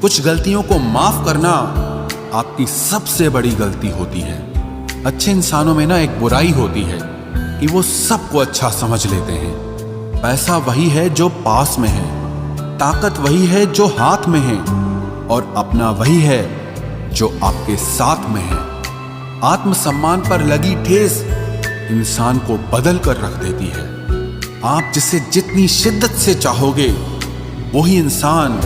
कुछ गलतियों को माफ करना आपकी सबसे बड़ी गलती होती है। अच्छे इंसानों में ना एक बुराई होती है कि वो सबको अच्छा समझ लेते हैं। पैसा वही है जो पास में है, ताकत वही है जो हाथ में है, और अपना वही है जो आपके साथ में है। आत्मसम्मान पर लगी ठेस इंसान को बदल कर रख देती है। आप जिसे जितनी शिद्दत से चाहोगे वही इंसान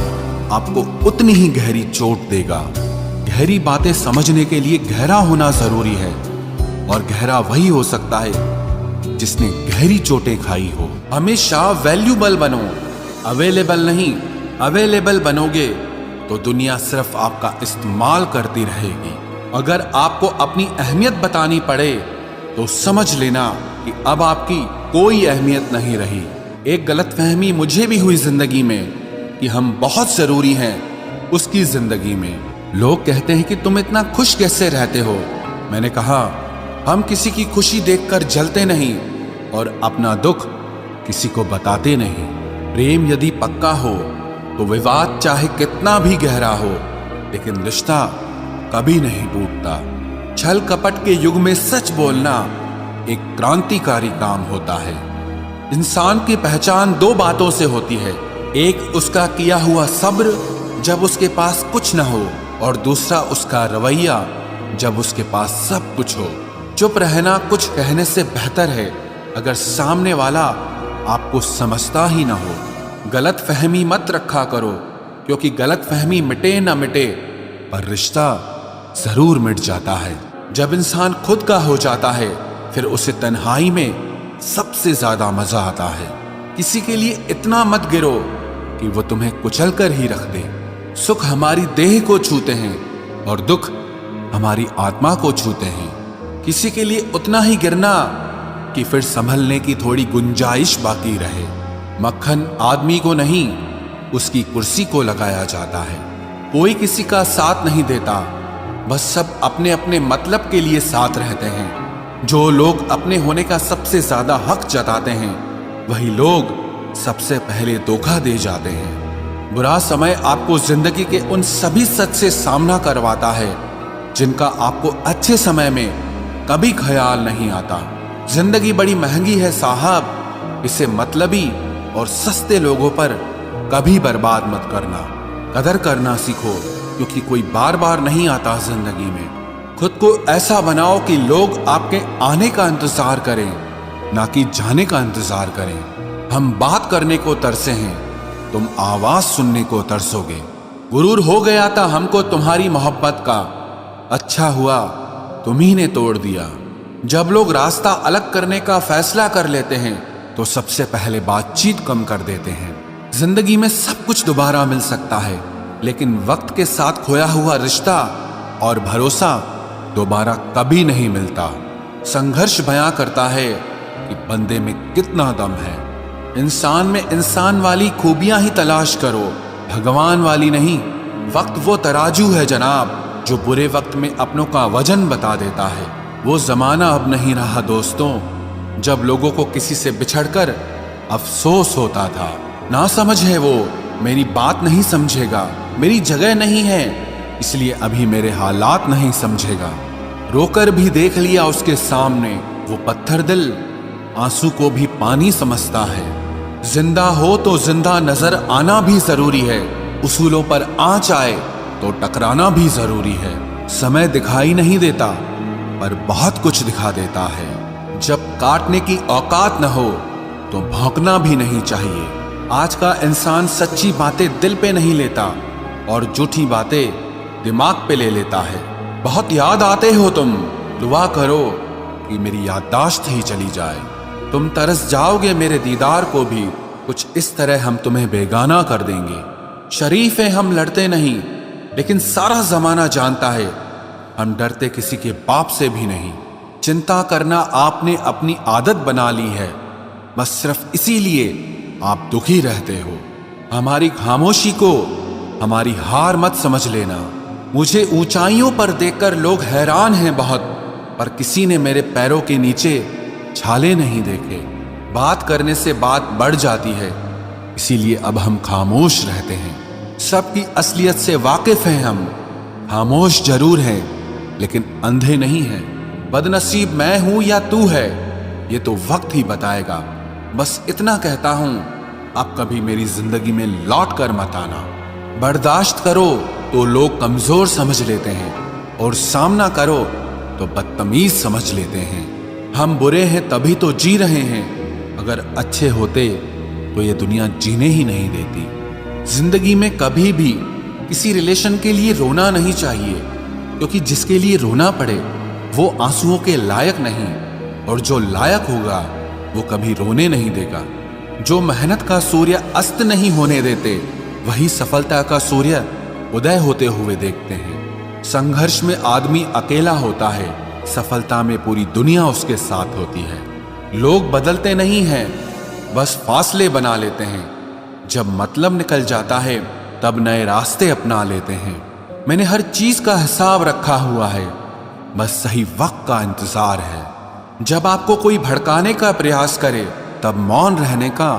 आपको उतनी ही गहरी चोट देगा। गहरी बातें समझने के लिए गहरा होना जरूरी है, और गहरा वही हो सकता है जिसने गहरी चोटें खाई हो। हमेशा वैल्यूबल बनो, अवेलेबल नहीं। अवेलेबल बनोगे तो दुनिया सिर्फ आपका इस्तेमाल करती रहेगी। अगर आपको अपनी अहमियत बतानी पड़े तो समझ लेना कि अब आपकी कोई अहमियत नहीं रही। एक गलतफहमी मुझे भी हुई जिंदगी में कि हम बहुत जरूरी हैं उसकी जिंदगी में। लोग कहते हैं कि तुम इतना खुश कैसे रहते हो। मैंने कहा, हम किसी की खुशी देखकर जलते नहीं और अपना दुख किसी को बताते नहीं। प्रेम यदि पक्का हो तो विवाद चाहे कितना भी गहरा हो, लेकिन रिश्ता कभी नहीं टूटता। छल कपट के युग में सच बोलना एक क्रांतिकारी काम होता है। इंसान की पहचान दो बातों से होती है। एक उसका किया हुआ सब्र जब उसके पास कुछ न हो, और दूसरा उसका रवैया जब उसके पास सब कुछ हो। चुप रहना कुछ कहने से बेहतर है अगर सामने वाला आपको समझता ही ना हो। गलत फहमी मत रखा करो, क्योंकि गलत फहमी मिटे ना मिटे पर रिश्ता जरूर मिट जाता है। जब इंसान खुद का हो जाता है फिर उसे तन्हाई में सबसे ज्यादा मजा आता है। किसी के लिए इतना मत गिरो कि वो तुम्हें कुचल कर ही रख दे। सुख हमारी देह को छूते हैं और दुख हमारी आत्मा को छूते हैं। किसी के लिए उतना ही गिरना कि फिर संभलने की थोड़ी गुंजाइश बाकी रहे। मक्खन आदमी को नहीं, उसकी कुर्सी को लगाया जाता है। कोई किसी का साथ नहीं देता, बस सब अपने अपने मतलब के लिए साथ रहते हैं। जो लोग अपने होने का सबसे ज्यादा हक जताते हैं वही लोग सबसे पहले धोखा दे जाते हैं। बुरा समय आपको जिंदगी के उन सभी सच से सामना करवाता है जिनका आपको अच्छे समय में कभी ख्याल नहीं आता। जिंदगी बड़ी महंगी है साहब, इसे मतलबी और सस्ते लोगों पर कभी बर्बाद मत करना। कदर करना सीखो, क्योंकि कोई बार बार नहीं आता जिंदगी में। खुद को ऐसा बनाओ कि लोग आपके आने का इंतजार करें, ना कि जाने का इंतजार करें। हम बात करने को तरसे हैं, तुम आवाज सुनने को तरसोगे। गुरूर हो गया था हमको तुम्हारी मोहब्बत का, अच्छा हुआ तुम्ही ने तोड़ दिया। जब लोग रास्ता अलग करने का फैसला कर लेते हैं तो सबसे पहले बातचीत कम कर देते हैं। जिंदगी में सब कुछ दोबारा मिल सकता है, लेकिन वक्त के साथ खोया हुआ रिश्ता और भरोसा दोबारा कभी नहीं मिलता। संघर्ष बयां करता है कि बंदे में कितना दम है। इंसान में इंसान वाली खूबियां ही तलाश करो, भगवान वाली नहीं। वक्त वो तराजू है जनाब जो बुरे वक्त में अपनों का वजन बता देता है। वो जमाना अब नहीं रहा दोस्तों, जब लोगों को किसी से बिछड़कर अफसोस होता था। ना समझ है वो, मेरी बात नहीं समझेगा, मेरी जगह नहीं है इसलिए अभी मेरे हालात नहीं समझेगा। रोकर भी देख लिया उसके सामने, वो पत्थर दिल आंसू को भी पानी समझता है। जिंदा हो तो जिंदा नजर आना भी जरूरी है, उसूलों पर आंच आए तो टकराना भी जरूरी है। समय दिखाई नहीं देता पर बहुत कुछ दिखा देता है। जब काटने की औकात न हो तो भौंकना भी नहीं चाहिए। आज का इंसान सच्ची बातें दिल पे नहीं लेता और झूठी बातें दिमाग पे ले लेता है। बहुत याद आते हो तुम, दुआ करो कि मेरी याददाश्त ही चली जाए। तुम तरस जाओगे मेरे दीदार को भी, कुछ इस तरह हम तुम्हें बेगाना कर देंगे। शरीफ हैं हम, लड़ते नहीं, लेकिन सारा जमाना जानता है हम डरते किसी के बाप से भी नहीं। चिंता करना आपने अपनी आदत बना ली है, बस सिर्फ इसीलिए आप दुखी रहते हो। हमारी खामोशी को हमारी हार मत समझ लेना। मुझे ऊंचाइयों पर देखकर लोग हैरान हैं बहुत, पर किसी ने मेरे पैरों के नीचे छाले नहीं देखे। बात करने से बात बढ़ जाती है, इसीलिए अब हम खामोश रहते हैं। सबकी असलियत से वाकिफ हैं हम। खामोश जरूर हैं लेकिन अंधे नहीं हैं। बदनसीब मैं हूं या तू है, ये तो वक्त ही बताएगा। बस इतना कहता हूं, आप कभी मेरी जिंदगी में लौट कर मत आना। बर्दाश्त करो तो लोग कमजोर समझ लेते हैं, और सामना करो तो बदतमीज समझ लेते हैं। हम बुरे हैं तभी तो जी रहे हैं, अगर अच्छे होते तो ये दुनिया जीने ही नहीं देती। जिंदगी में कभी भी किसी रिलेशन के लिए रोना नहीं चाहिए, क्योंकि जिसके लिए रोना पड़े वो आंसुओं के लायक नहीं, और जो लायक होगा वो कभी रोने नहीं देगा। जो मेहनत का सूर्य अस्त नहीं होने देते, वही सफलता का सूर्य उदय होते हुए देखते हैं। संघर्ष में आदमी अकेला होता है, सफलता में पूरी दुनिया उसके साथ होती है। लोग बदलते नहीं हैं, बस फासले बना लेते हैं। जब मतलब निकल जाता है तब नए रास्ते अपना लेते हैं। मैंने हर चीज का हिसाब रखा हुआ है, बस सही वक्त का इंतजार है। जब आपको कोई भड़काने का प्रयास करे तब मौन रहने का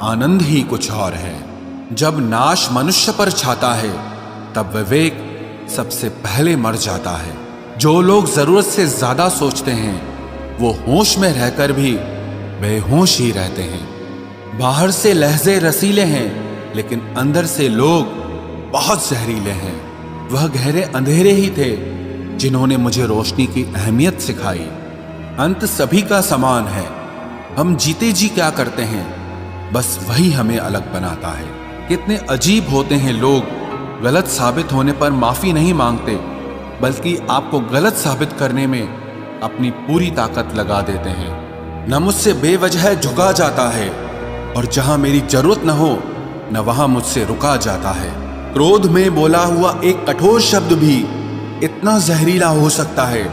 आनंद ही कुछ और है। जब नाश मनुष्य पर छाता है तब विवेक सबसे पहले मर जाता है। जो लोग जरूरत से ज्यादा सोचते हैं वो होश में रहकर भी बेहोश ही रहते हैं। बाहर से लहजे रसीले हैं लेकिन अंदर से लोग बहुत जहरीले हैं। वह गहरे अंधेरे ही थे जिन्होंने मुझे रोशनी की अहमियत सिखाई। अंत सभी का समान है, हम जीते जी क्या करते हैं बस वही हमें अलग बनाता है। कितने अजीब होते हैं लोग, गलत साबित होने पर माफी नहीं मांगते, बल्कि आपको गलत साबित करने में अपनी पूरी ताकत लगा देते हैं। न मुझसे बेवजह झुका जाता है, और जहां मेरी जरूरत न हो न वहां मुझसे रुका जाता है। क्रोध में बोला हुआ एक कठोर शब्द भी इतना जहरीला हो सकता है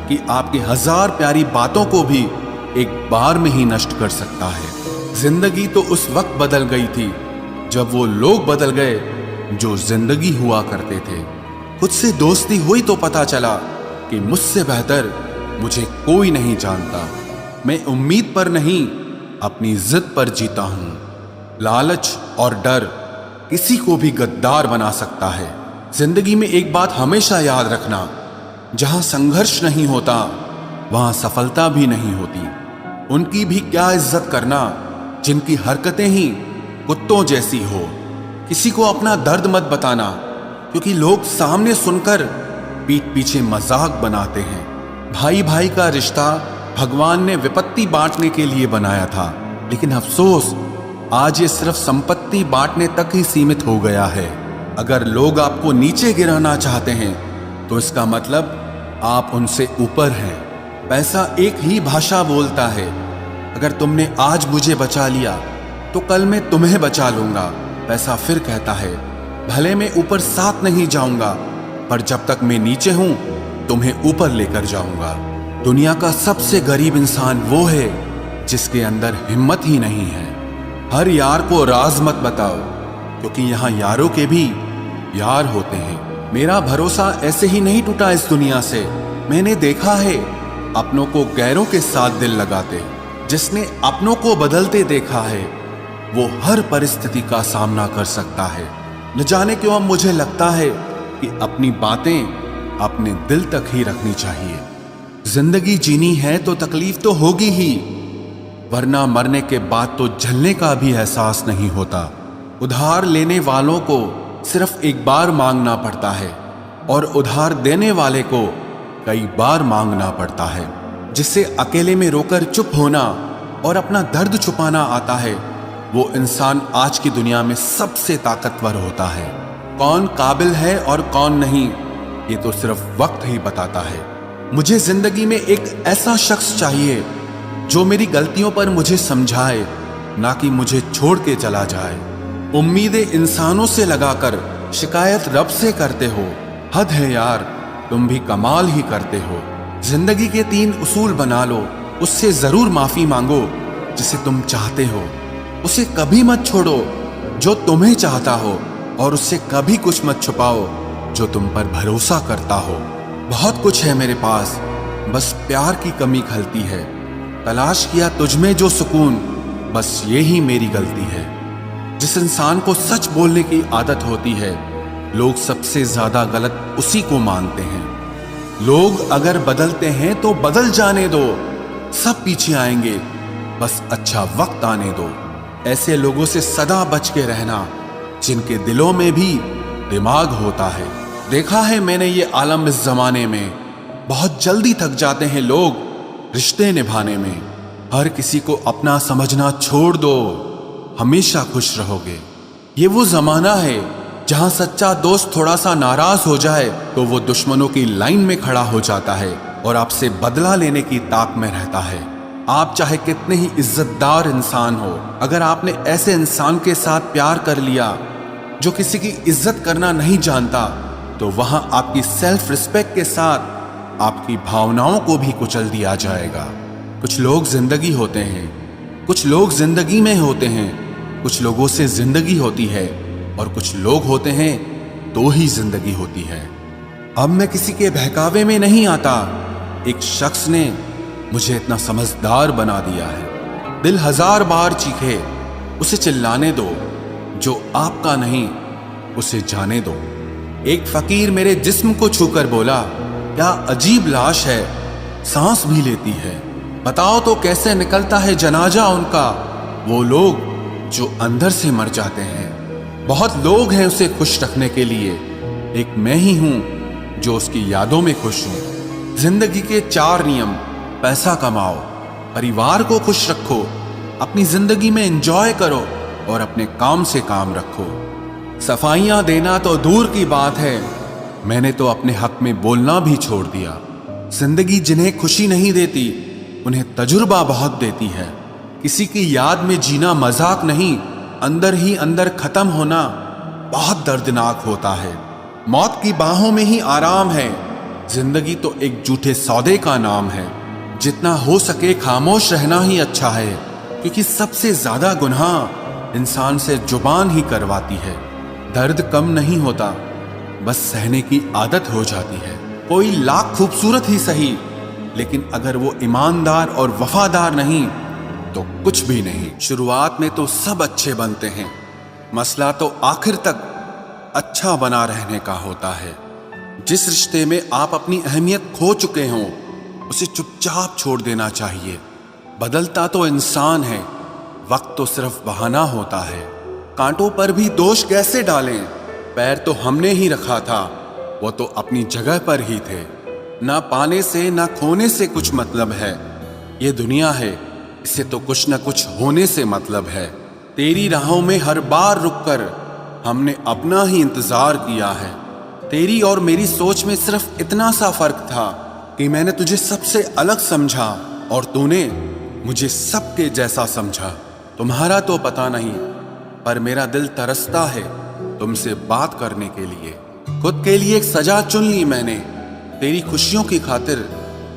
कि आपकी 1000 प्यारी बातों को भी एक बार में ही नष्ट कर सकता है। जिंदगी तो उस वक्त बदल गई थी जब वो लोग बदल गए जो जिंदगी हुआ करते थे। खुद से दोस्ती हुई तो पता चला कि मुझसे बेहतर मुझे कोई नहीं जानता। मैं उम्मीद पर नहीं, अपनी जिद पर जीता हूं। लालच और डर किसी को भी गद्दार बना सकता है। जिंदगी में एक बात हमेशा याद रखना, जहां संघर्ष नहीं होता वहां सफलता भी नहीं होती। उनकी भी क्या इज्जत करना जिनकी हरकतें ही कुत्तों जैसी हो। किसी को अपना दर्द मत बताना, क्योंकि लोग सामने सुनकर पीठ पीछे मजाक बनाते हैं। भाई भाई का रिश्ता भगवान ने विपत्ति बांटने के लिए बनाया था, लेकिन अफसोस आज ये सिर्फ संपत्ति बांटने तक ही सीमित हो गया है। अगर लोग आपको नीचे गिराना चाहते हैं तो इसका मतलब आप उनसे ऊपर हैं। पैसा एक ही भाषा बोलता है। अगर तुमने आज मुझे बचा लिया तो कल मैं तुम्हें बचा लूंगा। पैसा फिर कहता है, भले मैं ऊपर साथ नहीं जाऊंगा, पर जब तक मैं नीचे हूं तुम्हें ऊपर लेकर जाऊंगा। दुनिया का सबसे गरीब इंसान वो है जिसके अंदर हिम्मत ही नहीं है। हर यार को राज मत बताओ, क्योंकि यहाँ यारों के भी यार होते हैं। मेरा भरोसा ऐसे ही नहीं टूटा इस दुनिया से। मैंने देखा है अपनों को गैरों के साथ दिल लगाते। जिसने अपनों को बदलते देखा है वो हर परिस्थिति का सामना कर सकता है। न जाने क्यों अब मुझे लगता है कि अपनी बातें अपने दिल तक ही रखनी चाहिए। जिंदगी जीनी है तो तकलीफ तो होगी ही, वरना मरने के बाद तो जलने का भी एहसास नहीं होता। उधार लेने वालों को सिर्फ एक बार मांगना पड़ता है, और उधार देने वाले को कई बार मांगना पड़ता है। जिससे अकेले में रोकर चुप होना और अपना दर्द छुपाना आता है, वो इंसान आज की दुनिया में सबसे ताकतवर होता है। कौन काबिल है और कौन नहीं, ये तो सिर्फ वक्त ही बताता है। मुझे जिंदगी में एक ऐसा शख्स चाहिए जो मेरी गलतियों पर मुझे समझाए, ना कि मुझे छोड़ के चला जाए। उम्मीदें इंसानों से लगाकर शिकायत रब से करते हो। हद है यार, तुम भी कमाल ही करते हो। जिंदगी के 3 उसूल बना लो, उससे जरूर माफी मांगो जिसे तुम चाहते हो। उसे कभी मत छोड़ो जो तुम्हें चाहता हो, और उससे कभी कुछ मत छुपाओ जो तुम पर भरोसा करता हो। बहुत कुछ है मेरे पास, बस प्यार की कमी खलती है। तलाश किया तुझमें जो सुकून, बस ये ही मेरी गलती है। जिस इंसान को सच बोलने की आदत होती है, लोग सबसे ज्यादा गलत उसी को मानते हैं। लोग अगर बदलते हैं तो बदल जाने दो, सब पीछे आएंगे, बस अच्छा वक्त आने दो। ऐसे लोगों से सदा बच के रहना जिनके दिलों में भी दिमाग होता है। देखा है मैंने ये आलम इस जमाने में, बहुत जल्दी थक जाते हैं लोग रिश्ते निभाने में। हर किसी को अपना समझना छोड़ दो, हमेशा खुश रहोगे। ये वो जमाना है जहां सच्चा दोस्त थोड़ा सा नाराज हो जाए तो वो दुश्मनों की लाइन में खड़ा हो जाता है और आपसे बदला लेने की ताक में रहता है। आप चाहे कितने ही इज्जतदार इंसान हो, अगर आपने ऐसे इंसान के साथ प्यार कर लिया जो किसी की इज्जत करना नहीं जानता, तो वहां आपकी सेल्फ रिस्पेक्ट के साथ आपकी भावनाओं को भी कुचल दिया जाएगा। कुछ लोग जिंदगी होते हैं, कुछ लोग जिंदगी में होते हैं, कुछ लोगों से जिंदगी होती है और कुछ लोग होते हैं तो ही जिंदगी होती है। अब मैं किसी के बहकावे में नहीं आता, एक शख्स ने मुझे इतना समझदार बना दिया है। दिल 1000 बार चीखे, उसे चिल्लाने दो, जो आपका नहीं उसे जाने दो। एक फकीर मेरे जिस्म को छूकर बोला, क्या अजीब लाश है, सांस भी लेती है। बताओ तो कैसे निकलता है जनाजा उनका, वो लोग जो अंदर से मर जाते हैं। बहुत लोग हैं उसे खुश रखने के लिए, एक मैं ही हूं जो उसकी यादों में खुश हूं। जिंदगी के 4 नियम: पैसा कमाओ, परिवार को खुश रखो, अपनी जिंदगी में एंजॉय करो और अपने काम से काम रखो। सफाइयां देना तो दूर की बात है, मैंने तो अपने हक में बोलना भी छोड़ दिया। जिंदगी जिन्हें खुशी नहीं देती उन्हें तजुर्बा बहुत देती है। किसी की याद में जीना मजाक नहीं, अंदर ही अंदर खत्म होना बहुत दर्दनाक होता है। मौत की बाहों में ही आराम है, जिंदगी तो एक झूठे सौदे का नाम है। जितना हो सके खामोश रहना ही अच्छा है, क्योंकि सबसे ज्यादा गुनाह इंसान से जुबान ही करवाती है। दर्द कम नहीं होता, बस सहने की आदत हो जाती है। कोई लाख खूबसूरत ही सही, लेकिन अगर वो ईमानदार और वफादार नहीं तो कुछ भी नहीं। शुरुआत में तो सब अच्छे बनते हैं, मसला तो आखिर तक अच्छा बना रहने का होता है। जिस रिश्ते में आप अपनी अहमियत खो चुके हों उसे चुपचाप छोड़ देना चाहिए। बदलता तो इंसान है, वक्त तो सिर्फ बहाना होता है। कांटों पर भी दोष कैसे डालें, पैर तो हमने ही रखा था, वो तो अपनी जगह पर ही थे। ना पाने से ना खोने से कुछ मतलब है, ये दुनिया है, इसे तो कुछ न कुछ होने से मतलब है। तेरी राहों में हर बार रुककर हमने अपना ही इंतजार किया है। तेरी और मेरी सोच में सिर्फ इतना सा फर्क था कि मैंने तुझे सबसे अलग समझा और तूने मुझे सबके जैसा समझा। तुम्हारा तो पता नहीं, पर मेरा दिल तरसता है तुमसे बात करने के लिए। खुद के लिए एक सजा चुन ली मैंने, तेरी खुशियों की खातिर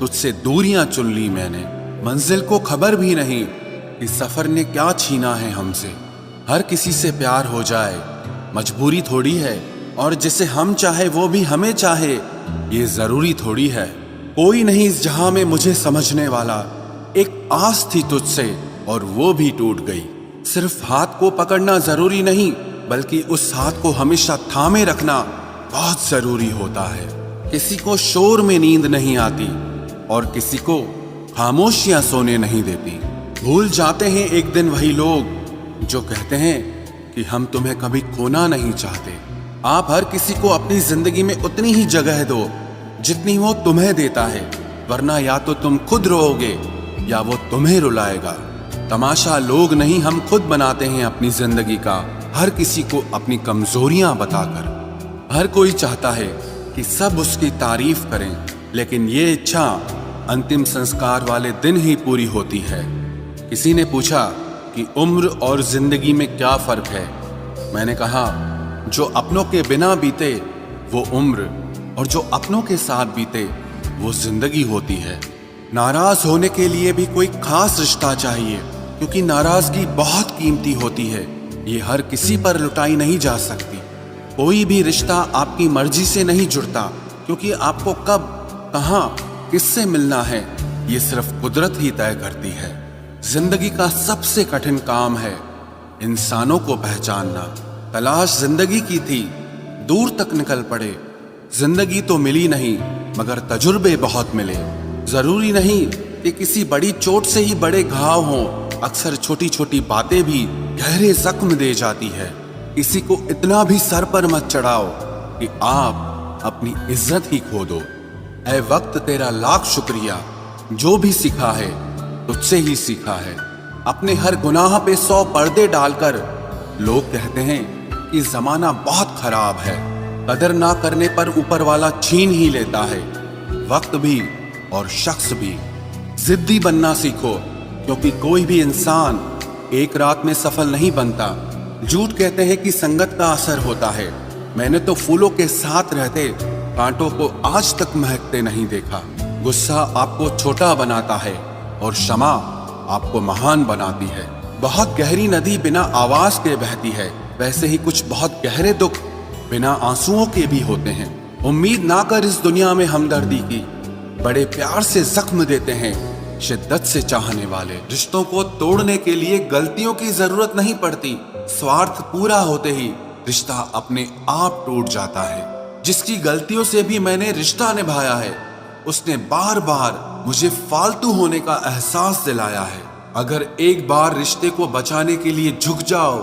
तुझसे दूरियां चुन ली मैंने। मंजिल को खबर भी नहीं कि सफर ने क्या छीना है हमसे। हर किसी से प्यार हो जाए मजबूरी थोड़ी है, और जिसे हम चाहे वो भी हमें चाहे ये जरूरी थोड़ी है। कोई नहीं इस जहां में मुझे समझने वाला, एक आस थी तुझसे और वो भी टूट गई। सिर्फ हाथ को पकड़ना जरूरी नहीं, बल्कि उस हाथ को हमेशा थामे रखना बहुत जरूरी होता है। किसी को शोर में नींद नहीं आती और किसी को खामोशियां सोने नहीं देती। भूल जाते हैं एक दिन वही लोग जो कहते हैं कि हम तुम्हें कभी खोना नहीं चाहते। आप हर किसी को अपनी जिंदगी में उतनी ही जगह दो जितनी वो तुम्हें देता है, वरना या तो तुम खुद रोओगे या वो तुम्हें रुलाएगा। तमाशा लोग नहीं, हम खुद बनाते हैं अपनी जिंदगी का, हर किसी को अपनी कमजोरियां बताकर। हर कोई चाहता है कि सब उसकी तारीफ करें, लेकिन ये इच्छा अंतिम संस्कार वाले दिन ही पूरी होती है। किसी ने पूछा कि उम्र और जिंदगी में क्या फर्क है। मैंने कहा, जो अपनों के बिना बीते वो उम्र, और जो अपनों के साथ बीते वो जिंदगी होती है। नाराज होने के लिए भी कोई खास रिश्ता चाहिए, क्योंकि नाराजगी बहुत कीमती होती है, ये हर किसी पर लुटाई नहीं जा सकती। कोई भी रिश्ता आपकी मर्जी से नहीं जुड़ता, क्योंकि आपको कब, कहां, किससे मिलना है ये सिर्फ कुदरत ही तय करती है। जिंदगी का सबसे कठिन काम है इंसानों को पहचानना। तलाश जिंदगी की थी, दूर तक निकल पड़े। जिंदगी तो मिली नहीं मगर तजुर्बे बहुत मिले। जरूरी नहीं कि किसी बड़ी चोट से ही बड़े घाव हों, अक्सर छोटी छोटी बातें भी गहरे जख्म दे जाती है। किसी को इतना भी सर पर मत चढ़ाओ कि आप अपनी इज्जत ही खो दो। ऐ वक्त तेरा लाख शुक्रिया, जो भी सीखा है तुझसे ही सीखा है। अपने हर गुनाह पे 100 पर्दे डालकर लोग कहते हैं कि जमाना बहुत खराब है। कदर ना करने पर ऊपर वाला छीन ही लेता है, वक्त भी और शख्स भी। जिद्दी बनना सीखो, क्योंकि कोई भी इंसान एक रात में सफल नहीं बनता। झूठ कहते हैं कि संगत का असर होता है। मैंने तो फूलों के साथ रहते कांटों को आज तक महकते नहीं देखा। गुस्सा आपको छोटा बनाता है और क्षमा आपको महान बनाती है। बहुत गहरी नदी बिना आवाज के बहती है, वैसे ही कुछ बहुत गहरे दुख बिना आंसुओं के भी होते हैं। उम्मीद ना कर इस दुनिया में हमदर्दी की, बड़े प्यार से जख्म देते हैं शिद्दत से चाहने वाले। रिश्तों को तोड़ने के लिए गलतियों की जरूरत नहीं पड़ती, स्वार्थ पूरा होते ही रिश्ता अपने आप टूट जाता है। जिसकी गलतियों से भी मैंने रिश्ता निभाया है, उसने बार बार मुझे फालतू होने का एहसास दिलाया है। अगर एक बार रिश्ते को बचाने के लिए झुक जाओ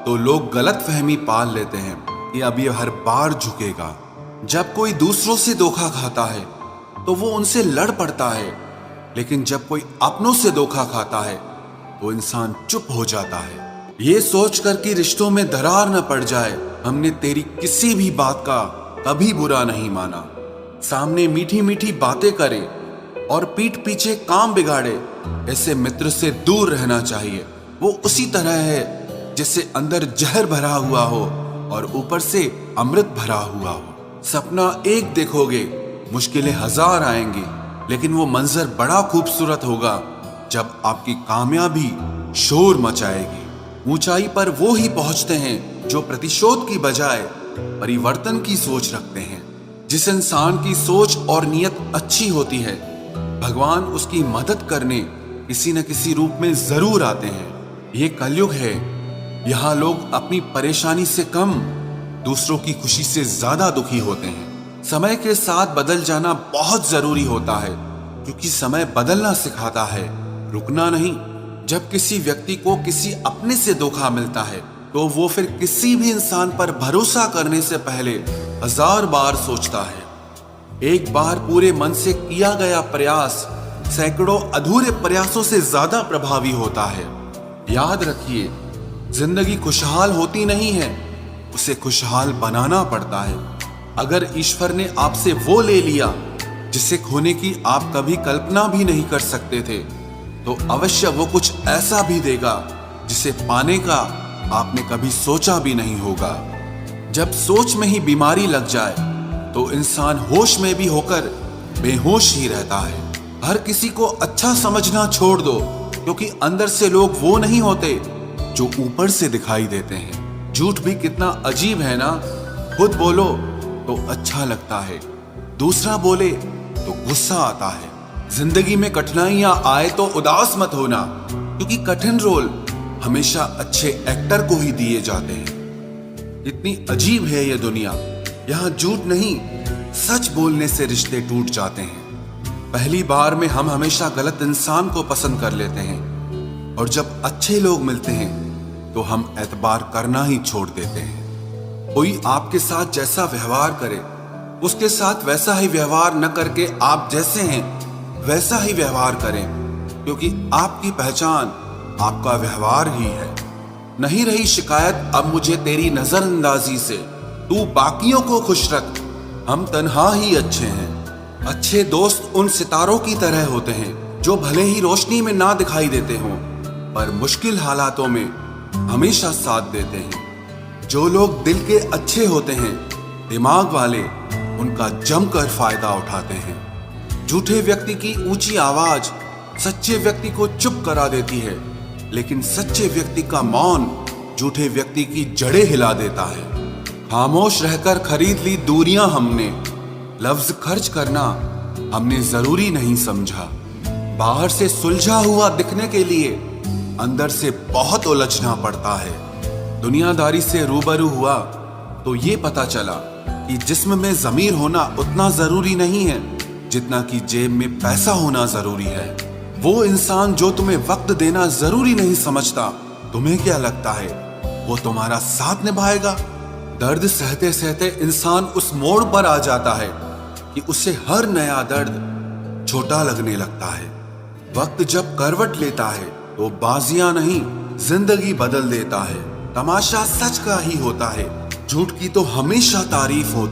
तो लोग गलत फहमी पाल लेते हैं कि अब ये हर बार झुकेगा। जब कोई दूसरों से धोखा खाता है तो वो उनसे लड़ पड़ता है, लेकिन जब कोई अपनों से धोखा खाता है तो इंसान चुप हो जाता है। ये सोचकर कि रिश्तों में दरार न पड़ जाए, हमने तेरी किसी भी बात का कभी बुरा नहीं माना। सामने मीठी मीठी बातें करे और पीठ पीछे काम बिगाड़े, ऐसे मित्र से दूर रहना चाहिए। वो उसी तरह है जिससे अंदर जहर भरा हुआ हो और ऊपर से अमृत भरा हुआ हो। सपना एक देखोगे, मुश्किलें 1000 आएंगी, लेकिन वो मंजर बड़ा खूबसूरत होगा जब आपकी कामयाबी शोर मचाएगी। ऊंचाई पर वो ही पहुंचते हैं जो प्रतिशोध की बजाय परिवर्तन की सोच रखते हैं। जिस इंसान की सोच और नियत अच्छी होती है, भगवान उसकी मदद करने किसी न किसी रूप में जरूर आते हैं। ये कलयुग है, यहाँ लोग अपनी परेशानी से कम दूसरों की खुशी से ज्यादा दुखी होते हैं। समय के साथ बदल जाना बहुत जरूरी होता है, क्योंकि समय बदलना सिखाता है, रुकना नहीं। जब किसी व्यक्ति को किसी अपने से धोखा मिलता है तो वो फिर किसी भी इंसान पर भरोसा करने से पहले 1000 बार सोचता है। एक बार पूरे मन से किया गया प्रयास सैकड़ों अधूरे प्रयासों से ज्यादा प्रभावी होता है। याद रखिए, जिंदगी खुशहाल होती नहीं है, उसे खुशहाल बनाना पड़ता है। अगर ईश्वर ने आपसे वो ले लिया जिसे खोने की आप कभी कल्पना भी नहीं कर सकते थे, तो अवश्य वो कुछ ऐसा भी देगा जिसे पाने का आपने कभी सोचा भी नहीं होगा। जब सोच में ही बीमारी लग जाए तो इंसान होश में भी होकर बेहोश ही रहता है। हर किसी को अच्छा समझना छोड़ दो, क्योंकि अंदर से लोग वो नहीं होते जो ऊपर से दिखाई देते हैं। झूठ भी कितना अजीब है ना, खुद बोलो तो अच्छा लगता है, दूसरा बोले तो गुस्सा आता है। जिंदगी में कठिनाइयां आए तो उदास मत होना, क्योंकि कठिन रोल हमेशा अच्छे एक्टर को ही दिए जाते हैं। इतनी अजीब है ये दुनिया, यहाँ झूठ नहीं सच बोलने से रिश्ते टूट जाते हैं। पहली बार में हम हमेशा गलत इंसान को पसंद कर लेते हैं, और जब अच्छे लोग मिलते हैं तो हम एतबार करना ही छोड़ देते हैं। कोई आपके साथ जैसा व्यवहार करे, उसके साथ वैसा ही व्यवहार न करके आप जैसे हैं वैसा ही व्यवहार करें, क्योंकि आपकी पहचान आपका व्यवहार ही है। नहीं रही शिकायत अब मुझे तेरी नजरअंदाजी से, तू बाकियों को खुश रख, हम तन्हा ही अच्छे हैं। अच्छे दोस्त उन सितारों की तरह होते हैं जो भले ही रोशनी में ना दिखाई देते हों, पर मुश्किल हालातों में हमेशा साथ देते हैं। जो लोग दिल के अच्छे होते हैं, दिमाग वाले उनका जमकर फायदा उठाते हैं। झूठे व्यक्ति की ऊंची आवाज सच्चे व्यक्ति को चुप करा देती है, लेकिन सच्चे व्यक्ति का मौन झूठे व्यक्ति की जड़ें हिला देता है। खामोश रहकर खरीद ली दूरियां हमने, लफ्ज खर्च करना हमने जरूरी नहीं समझा। बाहर से सुलझा हुआ दिखने के लिए अंदर से बहुत उलझना पड़ता है। दुनियादारी से रूबरू हुआ तो ये पता चला कि जिस्म में ज़मीर होना उतना जरूरी नहीं है जितना कि जेब में पैसा होना जरूरी है। वो इंसान जो तुम्हें वक्त देना जरूरी नहीं समझता, तुम्हें क्या लगता है वो तुम्हारा साथ निभाएगा? दर्द सहते सहते इंसान उस मोड़ पर आ जाता है कि उसे हर नया दर्द छोटा लगने लगता है। वक्त जब करवट लेता है तो बाजियां नहीं, जिंदगी बदल देता है। तमाशा सच का ही होता है, झूठ की तो हमेशा तारीफ होती है।